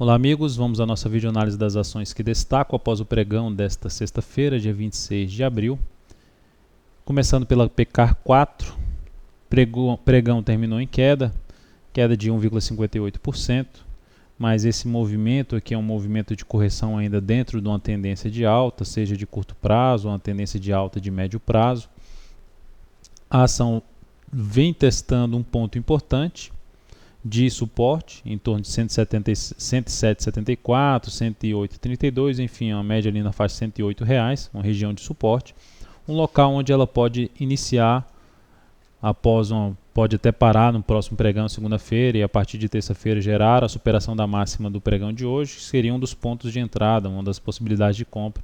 Olá amigos, vamos à nossa videoanálise das ações que destaco após o pregão desta sexta-feira, dia 26 de abril. Começando pela Pecar 4, pregão terminou em queda de 1,58%, mas esse movimento aqui é um movimento de correção ainda dentro de uma tendência de alta, seja de curto prazo ou uma tendência de alta de médio prazo. A ação vem testando um ponto importante de suporte em torno de 107,74, 108,32, enfim, uma média ali na faixa de R$108, uma região de suporte, um local onde ela pode iniciar pode até parar no próximo pregão segunda-feira e a partir de terça-feira gerar a superação da máxima do pregão de hoje, que seria um dos pontos de entrada, uma das possibilidades de compra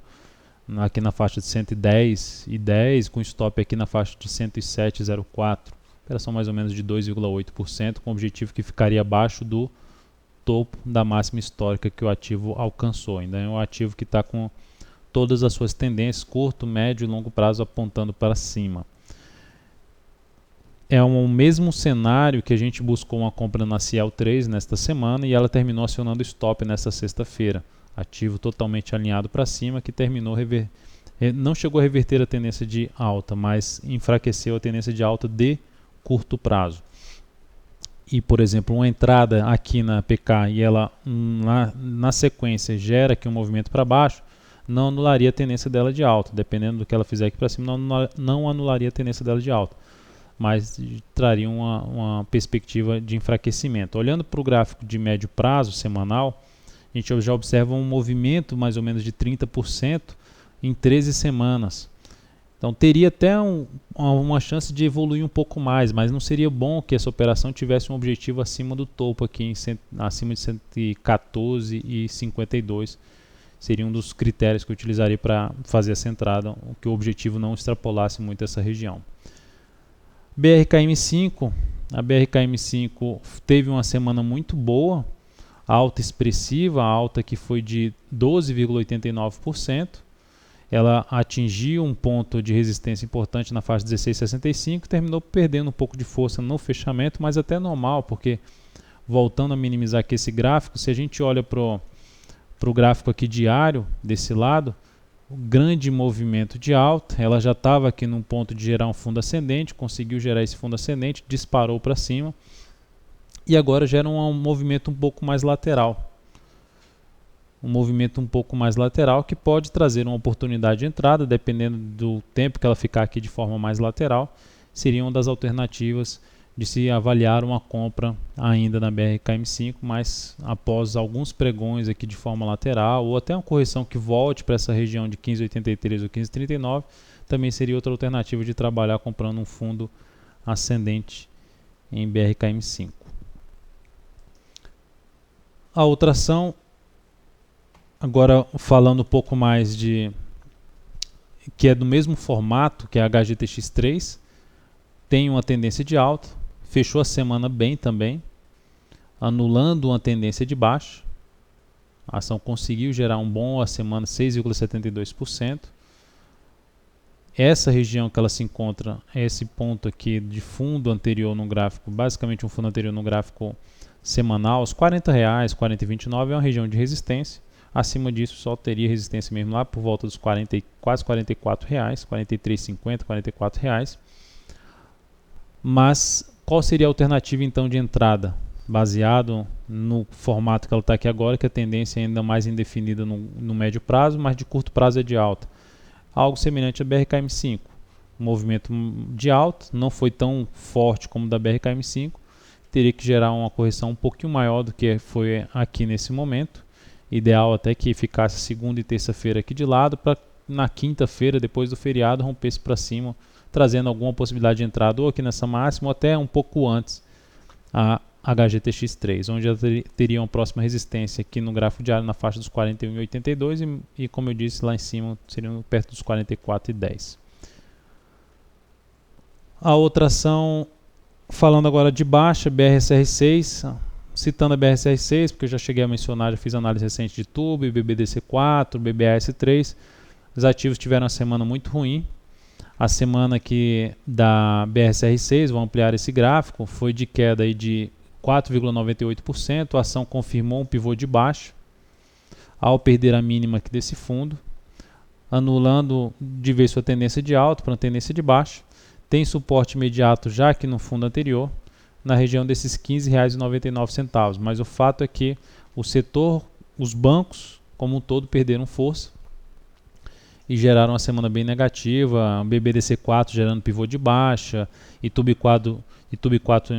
aqui na faixa de 110,10, com stop aqui na faixa de 107,04. Operação mais ou menos de 2,8%, com o objetivo que ficaria abaixo do topo da máxima histórica que o ativo alcançou. Ainda é um ativo que está com todas as suas tendências, curto, médio e longo prazo, apontando para cima. É o mesmo cenário que a gente buscou uma compra na Ciel 3 nesta semana e ela terminou acionando stop nesta sexta-feira. Ativo totalmente alinhado para cima, que terminou não chegou a reverter a tendência de alta, mas enfraqueceu a tendência de alta de curto prazo. E, por exemplo, uma entrada aqui na PK e ela na sequência gera aqui um movimento para baixo, não anularia a tendência dela de alta. Dependendo do que ela fizer aqui para cima, não anularia a tendência dela de alta, mas traria uma perspectiva de enfraquecimento. Olhando para o gráfico de médio prazo semanal, a gente já observa um movimento mais ou menos de 30% em 13 semanas. Então teria até uma chance de evoluir um pouco mais, mas não seria bom que essa operação tivesse um objetivo acima do topo, aqui acima de 114,52. Seria um dos critérios que eu utilizaria para fazer essa entrada, que o objetivo não extrapolasse muito essa região. BRKM5, a BRKM5 teve uma semana muito boa, alta expressiva, a alta que foi de 12,89%. Ela atingiu um ponto de resistência importante na faixa 16,65, terminou perdendo um pouco de força no fechamento, mas até normal, porque voltando a minimizar aqui esse gráfico, se a gente olha para o gráfico aqui diário, desse lado, grande movimento de alta, ela já estava aqui num ponto de gerar um fundo ascendente, conseguiu gerar esse fundo ascendente, disparou para cima e agora gera um movimento um pouco mais lateral. Um movimento um pouco mais lateral que pode trazer uma oportunidade de entrada, dependendo do tempo que ela ficar aqui de forma mais lateral, seria uma das alternativas de se avaliar uma compra ainda na BRKM5, mas após alguns pregões aqui de forma lateral, ou até uma correção que volte para essa região de 15,83 ou 15,39, também seria outra alternativa de trabalhar comprando um fundo ascendente em BRKM5. A outra ação, agora falando um pouco mais que é do mesmo formato que a HGTX3, tem uma tendência de alta, fechou a semana bem também, anulando uma tendência de baixa. A ação conseguiu gerar um bom a semana 6,72%. Essa região que ela se encontra, esse ponto aqui de fundo anterior no gráfico, basicamente um fundo anterior no gráfico semanal, os R$40, 40,29 é uma região de resistência. Acima disso só teria resistência mesmo lá por volta dos quase R$44, 43,50, R$44. Mas qual seria a alternativa então de entrada? Baseado no formato que ela está aqui agora, que a tendência é ainda mais indefinida no médio prazo, mas de curto prazo é de alta. Algo semelhante a BRKM5. Um movimento de alta, não foi tão forte como o da BRKM5. Teria que gerar uma correção um pouquinho maior do que foi aqui nesse momento. Ideal até que ficasse segunda e terça-feira aqui de lado, para na quinta-feira, depois do feriado, rompesse para cima, trazendo alguma possibilidade de entrada ou aqui nessa máxima ou até um pouco antes a HGTX3, onde ela teria uma próxima resistência aqui no gráfico diário na faixa dos 41,82 e como eu disse, lá em cima seriam perto dos 44,10. A outra ação, falando agora de baixa, BRSR6, citando a BRSR6, porque eu já cheguei a mencionar, já fiz análise recente de TUB, BBDC4, BBAS3, os ativos tiveram uma semana muito ruim. A semana aqui da BRSR6, vou ampliar esse gráfico, foi de queda aí de 4,98%, a ação confirmou um pivô de baixa ao perder a mínima aqui desse fundo, anulando de vez sua tendência de alta para uma tendência de baixa. Tem suporte imediato já aqui no fundo anterior, na região desses R$ 15,99, mas o fato é que o setor, os bancos como um todo perderam força e geraram uma semana bem negativa, BBDC4 gerando pivô de baixa, Itub4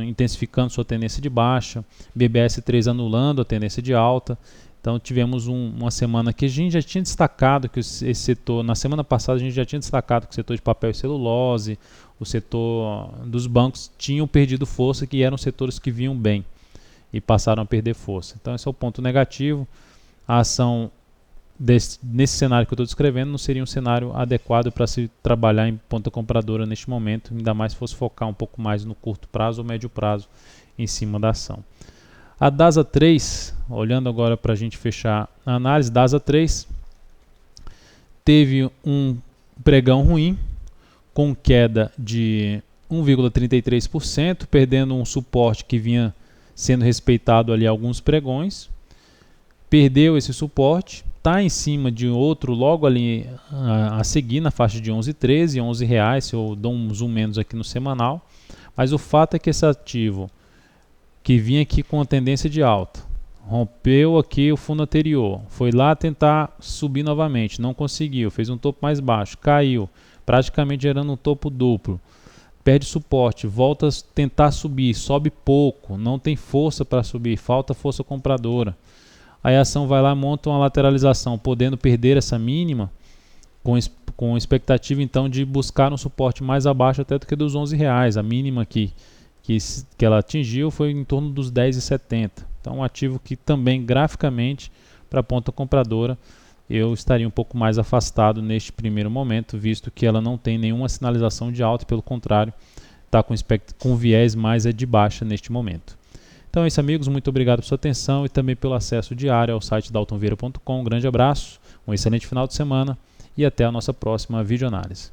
intensificando sua tendência de baixa, BBS3 anulando a tendência de alta. Então tivemos uma semana que a gente já tinha destacado que esse setor, na semana passada a gente já tinha destacado que o setor de papel e celulose, o setor dos bancos tinham perdido força, que eram setores que vinham bem e passaram a perder força. Então esse é o ponto negativo. A ação nesse cenário que eu estou descrevendo não seria um cenário adequado para se trabalhar em ponta compradora neste momento, ainda mais se fosse focar um pouco mais no curto prazo ou médio prazo em cima da ação. A DASA 3, olhando agora para a gente fechar a análise, DASA 3 teve um pregão ruim, com queda de 1,33%, perdendo um suporte que vinha sendo respeitado ali alguns pregões, perdeu esse suporte, está em cima de outro logo ali a seguir, na faixa de 11,13, R$11, se eu dou um zoom menos aqui no semanal, mas o fato é que esse ativo que vinha aqui com a tendência de alta, rompeu aqui o fundo anterior, foi lá tentar subir novamente, não conseguiu, fez um topo mais baixo, caiu, praticamente gerando um topo duplo, perde suporte, volta a tentar subir, sobe pouco, não tem força para subir, falta força compradora. Aí a ação vai lá, monta uma lateralização, podendo perder essa mínima, com expectativa então de buscar um suporte mais abaixo até do que dos R$11. A mínima que ela atingiu foi em torno dos R$10,70. Então um ativo que também graficamente para a ponta compradora eu estaria um pouco mais afastado neste primeiro momento, visto que ela não tem nenhuma sinalização de alta, pelo contrário, está com viés mais de baixa neste momento. Então é isso, amigos, muito obrigado por sua atenção e também pelo acesso diário ao site daltonvieira.com. Um grande abraço, um excelente final de semana e até a nossa próxima videoanálise.